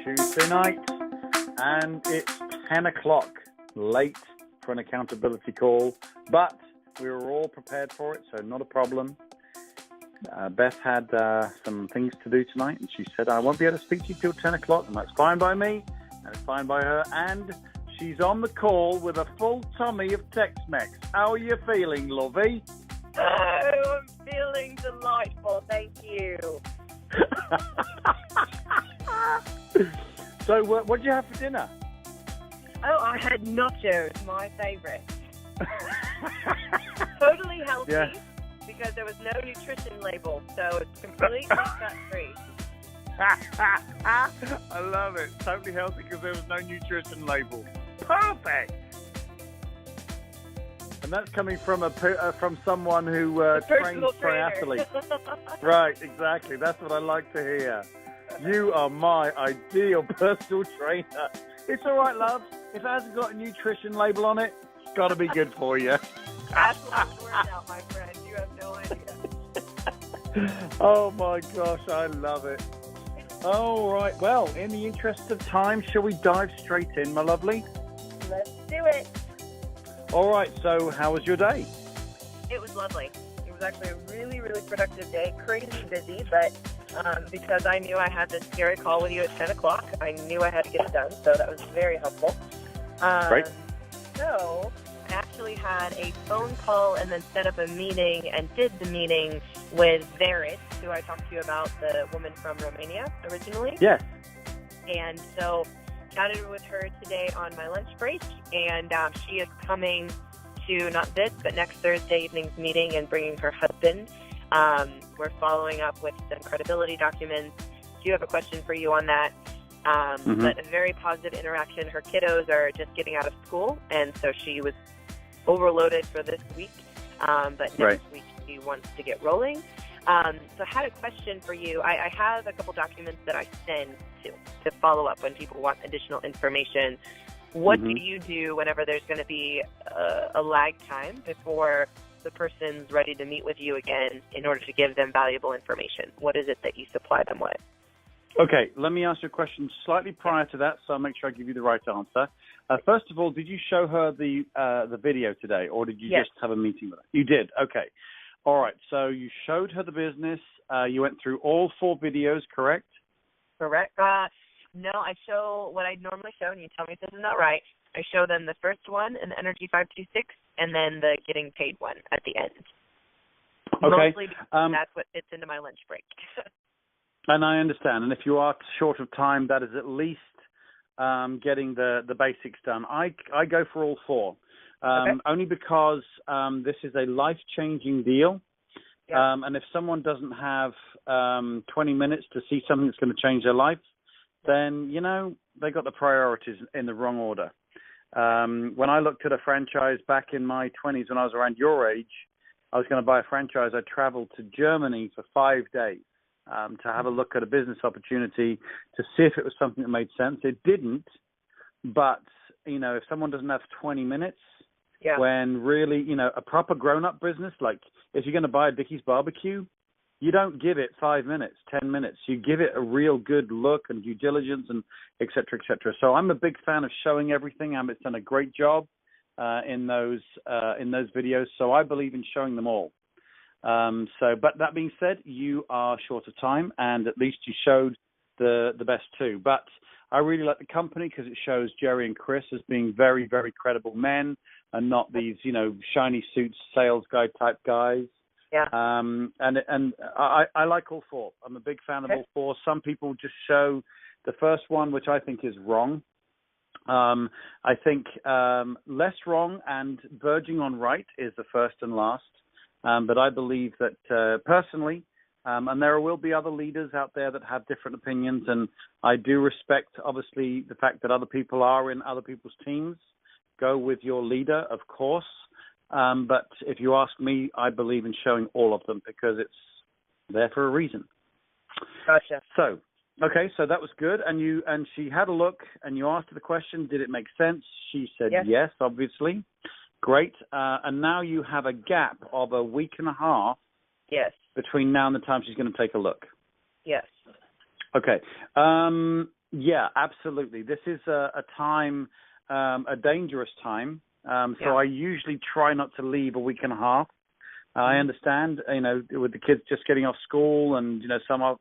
Tuesday night, and it's 10 o'clock, late for an accountability call, but we were all prepared for it, so not a problem. Beth had some things to do tonight, and she said, I won't be able to speak to you till 10 o'clock, and that's fine by me, and it's fine by her, and she's on the call with a full tummy of Tex-Mex. How are you feeling, lovey? Oh, I'm feeling delightful, thank you. So, what did you have for dinner? Oh, I had nachos, my favorite. Totally healthy, because there was no nutrition label, so it's completely fat-free. I love it. Totally healthy because there was no nutrition label. Perfect. And that's coming from from someone who trains triathletes. Right, exactly. That's what I like to hear. You are my ideal personal trainer. It's all right, love. If it hasn't got a nutrition label on it, it's got to be good for you. That's what it's worked out, my friend. You have no idea. Oh, my gosh. I love it. All right. Well, in the interest of time, shall we dive straight in, my lovely? Let's do it. All right. So how was your day? It was lovely. It was actually a really, really productive day. Crazy busy, but because I knew I had this scary call with you at 10 o'clock, I knew I had to get it done, so that was very helpful. Great. So I actually had a phone call and then set up a meeting and did the meeting with Verit, who I talked to you about, the woman from Romania originally. Yes. And so chatted with her today on my lunch break, and she is coming to not this, but next Thursday evening's meeting and bringing her husband. We're following up with some credibility documents. Do have a question for you on that. But a very positive interaction. Her kiddos are just getting out of school, and so she was overloaded for this week. But next week she wants to get rolling. So I had a question for you. I have a couple documents that I send to follow up when people want additional information. What do you do whenever there's going to be a lag time before the person's ready to meet with you again in order to give them valuable information? What is it that you supply them with? Okay, let me ask you a question slightly prior to that, so I'll make sure I give you the right answer. First of all, did you show her the video today, or did you just have a meeting with her? You did, okay. All right, so you showed her the business. You went through all 4 videos, correct? Correct. No, I show what I normally show, and you tell me if this is not right. I show them the first one, an Energy 526, and then the getting paid one at the end. Okay. Mostly because that's what fits into my lunch break. And I understand. And if you are short of time, that is at least getting the basics done. I go for all 4, only because this is a life-changing deal. Yeah. And if someone doesn't have 20 minutes to see something that's going to change their life, then, they got the priorities in the wrong order. When I looked at a franchise back in my 20s when I was around your age, I was going to buy a franchise. I traveled to Germany for 5 days to have a look at a business opportunity to see if it was something that made sense. It didn't, but, if someone doesn't have 20 minutes, when really, a proper grown-up business, like if you're going to buy a Dickey's barbecue, you don't give it 5 minutes, 10 minutes. You give it a real good look and due diligence and et cetera, et cetera. So I'm a big fan of showing everything. It's done a great job in those videos. So I believe in showing them all. But that being said, you are short of time, and at least you showed the best 2. But I really like the company because it shows Jerry and Chris as being very, very credible men and not these, shiny suits sales guy type guys. Yeah. And I like all 4. I'm a big fan of all 4. Some people just show the first one, which I think is wrong. I think less wrong and verging on right is the first and last. But I believe that personally, and there will be other leaders out there that have different opinions, and I do respect, obviously, the fact that other people are in other people's teams. Go with your leader, of course. But if you ask me, I believe in showing all of them because it's there for a reason. Gotcha. So, okay, so that was good. And she had a look, and you asked her the question, did it make sense? She said yes, obviously. Great. And now you have a gap of a week and a half between now and the time she's going to take a look. Yes. Okay. Yeah, absolutely. This is a time, a dangerous time. So I usually try not to leave a week and a half. I understand, with the kids just getting off school and, summer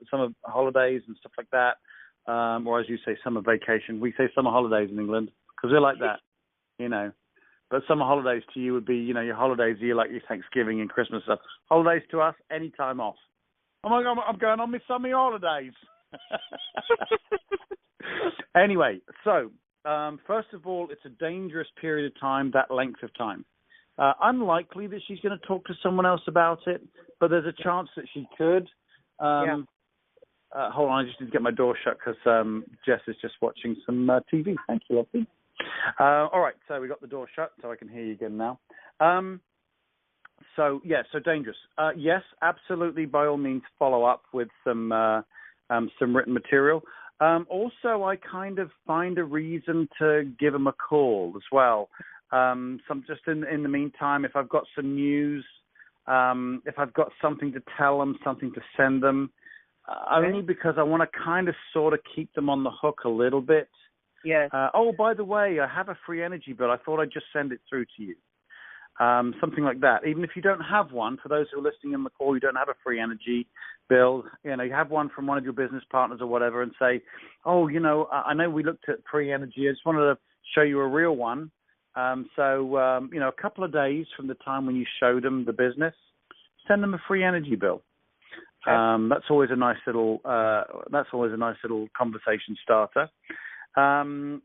holidays and stuff like that. Or as you say, summer vacation. We say summer holidays in England because we're like that, But summer holidays to you would be, your holidays are like your Thanksgiving and Christmas stuff. Holidays to us, any time off. Oh my God, I'm going on my summer holidays. Anyway, so first of all, it's a dangerous period of time, that length of time. Unlikely that she's going to talk to someone else about it, but there's a chance that she could. Hold on, I just need to get my door shut because Jess is just watching some TV. Thank you, lovely. All right, so we got the door shut, so I can hear you again now. So dangerous. Yes, absolutely, by all means, follow up with some written material. Also, I kind of find a reason to give them a call as well. Just in the meantime, if I've got some news, if I've got something to tell them, something to send them, only because I want to kind of sort of keep them on the hook a little bit. Yes. Oh, by the way, I have a free energy bill. I thought I'd just send it through to you. Something like that. Even if you don't have one, for those who are listening in the call, you don't have a free energy bill, you have one from one of your business partners or whatever and say, oh, I know we looked at free energy. I just wanted to show you a real one. A couple of days from the time when you show them the business, send them a free energy bill. Okay. That's always a nice little conversation starter.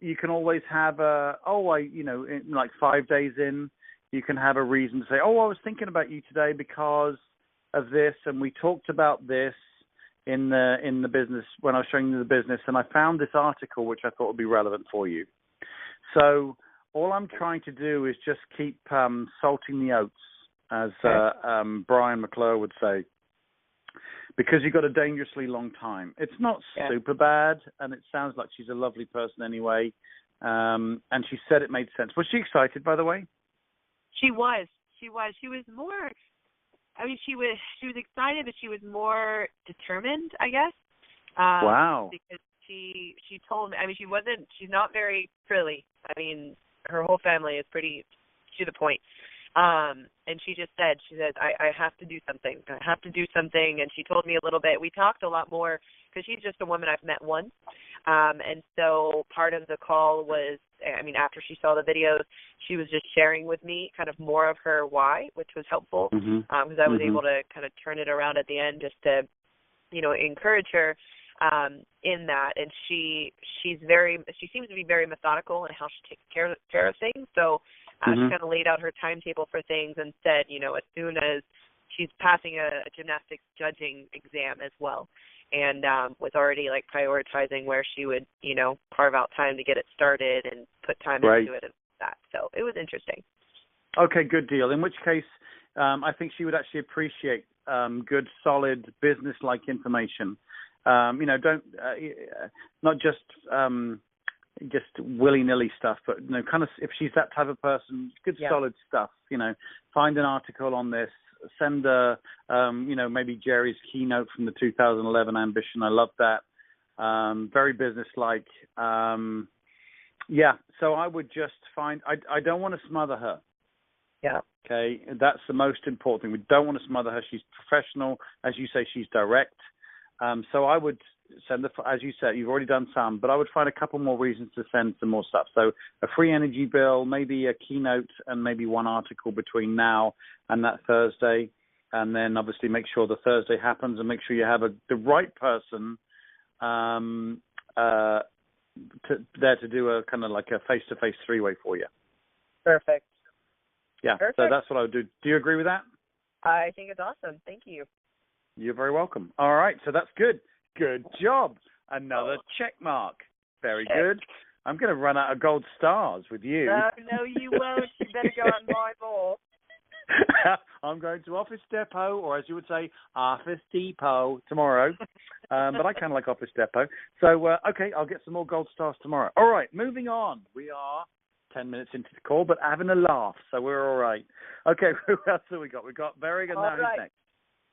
You can always have like 5 days in, you can have a reason to say, oh, I was thinking about you today because of this, and we talked about this in the business when I was showing you the business, and I found this article which I thought would be relevant for you. So all I'm trying to do is just keep salting the oats, as Brian McClure would say, because you've got a dangerously long time. It's not super bad, and it sounds like she's a lovely person anyway, and she said it made sense. Was she excited, by the way? She was. She was more. I mean, she was excited, but she was more determined, I guess. Wow. Because she told me. I mean, she's not very frilly. I mean, her whole family is pretty to the point. And she said, I have to do something. I have to do something. And she told me a little bit. We talked a lot more because she's just a woman I've met once. And so part of the call was, after she saw the videos, she was just sharing with me kind of more of her why, which was helpful because I was able to kind of turn it around at the end just to, encourage her in that. And she seems to be very methodical in how she takes care of things. So she kind of laid out her timetable for things and said, as soon as she's passing a gymnastics judging exam as well, and was already like prioritizing where she would, carve out time to get it started and put time into it and that. So it was interesting. Okay, good deal. In which case, I think she would actually appreciate good, solid, business-like information. Don't not just willy-nilly stuff, but kind of if she's that type of person, good solid stuff. Find an article on this, send her, maybe Jerry's keynote from the 2011 Ambition. I love that. Very business-like. So I would just find. I don't want to smother her. Yeah. Okay, that's the most important thing. We don't want to smother her. She's professional, as you say. She's direct. So I would send her, as you said, you've already done some, but I would find a couple more reasons to send some more stuff. So a free energy bill, maybe a keynote, and maybe one article between now and that Thursday. And then obviously make sure the Thursday happens and make sure you have the right person there to do a kind of like a face-to-face three-way for you. Perfect. Yeah, perfect. So that's what I would do. Do you agree with that? I think it's awesome. Thank you. You're very welcome. All right, so that's good. Good job. Another check mark. Very good. I'm going to run out of gold stars with you. No, you won't. You better go on my ball. I'm going to Office Depot, or as you would say, Office Depot tomorrow. But I kind of like Office Depot. So, okay, I'll get some more gold stars tomorrow. All right, moving on. We are 10 minutes into the call, but having a laugh, so we're all right. Okay, who else have we got? We've got Berrig, and now who's next?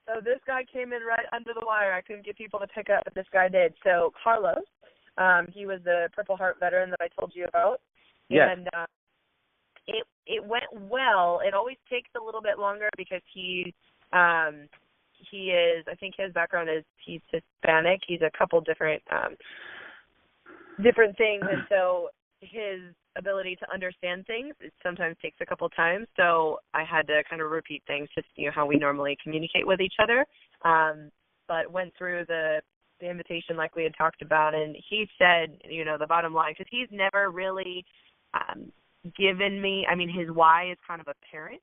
So this guy came in right under the wire. I couldn't get people to pick up, but this guy did. So Carlos, he was the Purple Heart veteran that I told you about. Yes. And it went well. It always takes a little bit longer because he is, I think his background is he's Hispanic. He's a couple different things, and so his ability to understand things, it sometimes takes a couple times. So I had to kind of repeat things, just how we normally communicate with each other. But went through the invitation like we had talked about, and he said, the bottom line, because he's never really given me, his why is kind of apparent,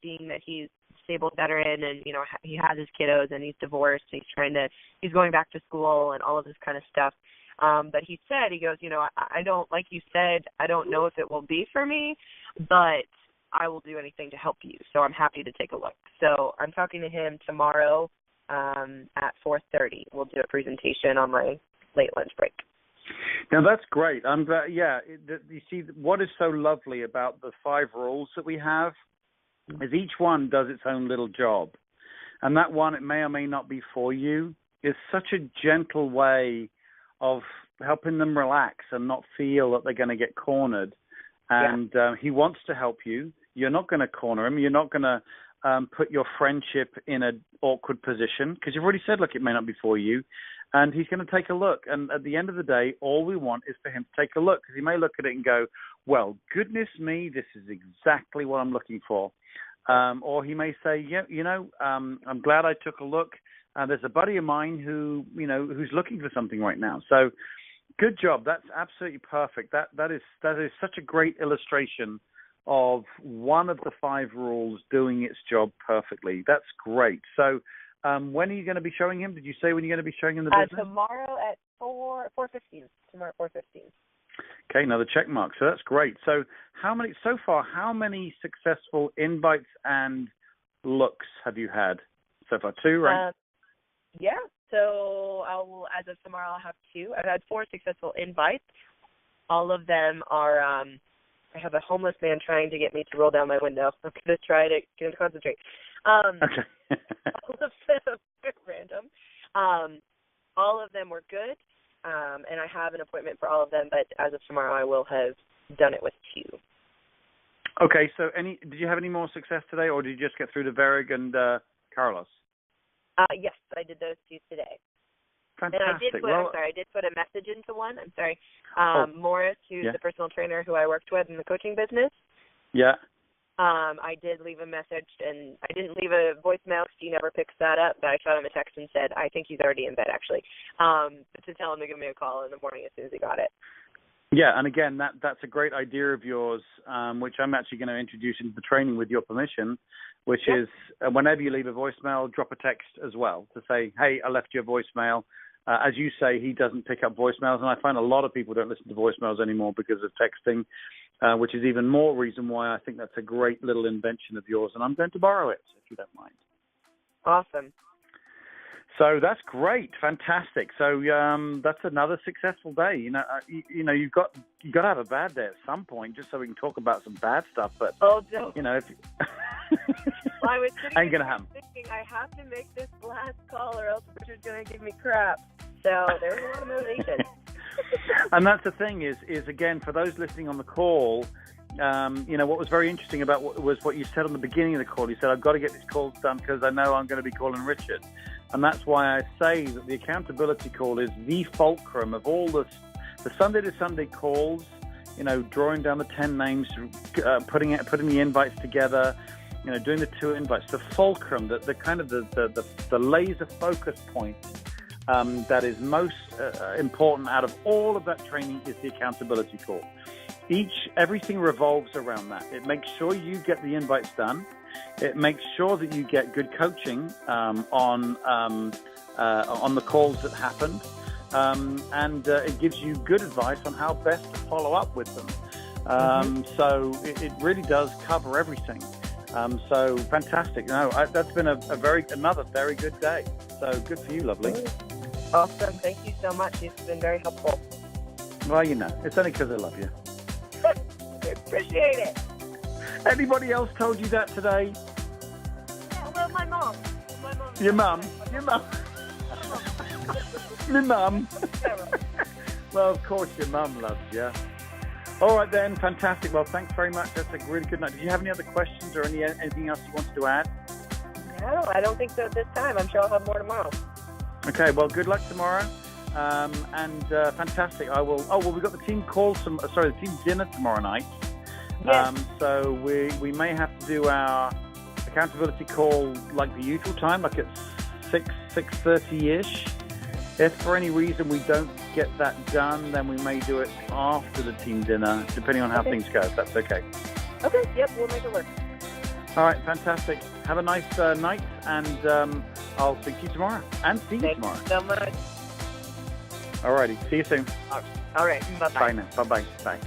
being that he's disabled veteran and, he has his kiddos and he's divorced. He's going back to school and all of this kind of stuff. But he said, he goes, I don't, like you said, I don't know if it will be for me, but I will do anything to help you. So I'm happy to take a look. So I'm talking to him tomorrow at 4:30. We'll do a presentation on my late lunch break. Now, that's great. I'm glad. Yeah, you see, what is so lovely about the 5 rules that we have is each one does its own little job. And that one, it may or may not be for you, is such a gentle way of helping them relax and not feel that they're going to get cornered. And he wants to help you. You're not going to corner him. You're not going to put your friendship in an awkward position because you've already said, look, it may not be for you. And he's going to take a look. And at the end of the day, all we want is for him to take a look because he may look at it and go, well, goodness me, this is exactly what I'm looking for. Or he may say, I'm glad I took a look. There's a buddy of mine who's looking for something right now. So good job. That's absolutely perfect. That is such a great illustration of one of the 5 rules doing its job perfectly. That's great. So when are you going to be showing him? Did you say when you're going to be showing him the business? Tomorrow at 4:15. Tomorrow at 4:15. Okay, another check mark. So that's great. So how many successful invites and looks have you had so far? 2, right? Yeah. So as of tomorrow, I'll have 2. I've had 4 successful invites. All of them are, I have a homeless man trying to get me to roll down my window. I'm going to try to get him to concentrate. Okay. All of them are random. All of them were good. And I have an appointment for all of them, but as of tomorrow, I will have done it with 2. Okay, so did you have any more success today, or did you just get through to Verig and Carlos? Yes, I did those 2 today. Fantastic. And I did put a message into one. I'm sorry. Morris, who's the personal trainer who I worked with in the coaching business. Yeah. I did leave a message, and I didn't leave a voicemail because he never picks that up, but I shot him a text and said, I think he's already in bed, actually, to tell him to give me a call in the morning as soon as he got it. Yeah, and again, that's a great idea of yours, which I'm actually going to introduce into the training with your permission, which is whenever you leave a voicemail, drop a text as well to say, hey, I left you a voicemail. As you say, he doesn't pick up voicemails, and I find a lot of people don't listen to voicemails anymore because of texting, which is even more reason why I think that's a great little invention of yours, and I'm going to borrow it, if you don't mind. Awesome. So that's great, fantastic. So that's another successful day. You've got to have a bad day at some point, just so we can talk about some bad stuff. But if I was ain't gonna happen. Thinking I have to make this last call, or else Richard's gonna give me crap. So there's a lot of motivation. And that's the thing is again, for those listening on the call, what was very interesting about what you said on the beginning of the call. You said, I've got to get these calls done because I know I'm going to be calling Richard. And that's why I say that the accountability call is the fulcrum of all the Sunday to Sunday calls, drawing down the 10 names, putting the invites together, doing the 2 invites, the fulcrum, the kind of the laser focus point that is most important out of all of that training is the accountability call. Everything revolves around that. It makes sure you get the invites done. It makes sure that you get good coaching on the calls that happened, and it gives you good advice on how best to follow up with them. So it really does cover everything. So fantastic. That's been another very good day. So good for you, lovely. Awesome. Thank you so much. It's been very helpful. Well, it's only because I love you. I appreciate it. Anybody else told you that today? Yeah, well, my mom. My mom Your mum. My mum. Well, of course your mum loves you. All right then, fantastic. Well, thanks very much. That's a really good night. Did you have any other questions or anything else you wanted to add? No, I don't think so at this time. I'm sure I'll have more tomorrow. Okay, well, good luck tomorrow. Fantastic. I will. Oh, well, we've got the team the team dinner tomorrow night. Yes. So we may have to do our accountability call like the usual time, like at 6:30ish. If for any reason we don't get that done, then we may do it after the team dinner, depending on how things go. If that's okay. Okay. Yep. We'll make it work. All right. Fantastic. Have a nice night, and I'll speak to you tomorrow and see you tomorrow. Thanks so much. All righty. See you soon. All right. Bye-bye. Bye now. Bye-bye. Bye.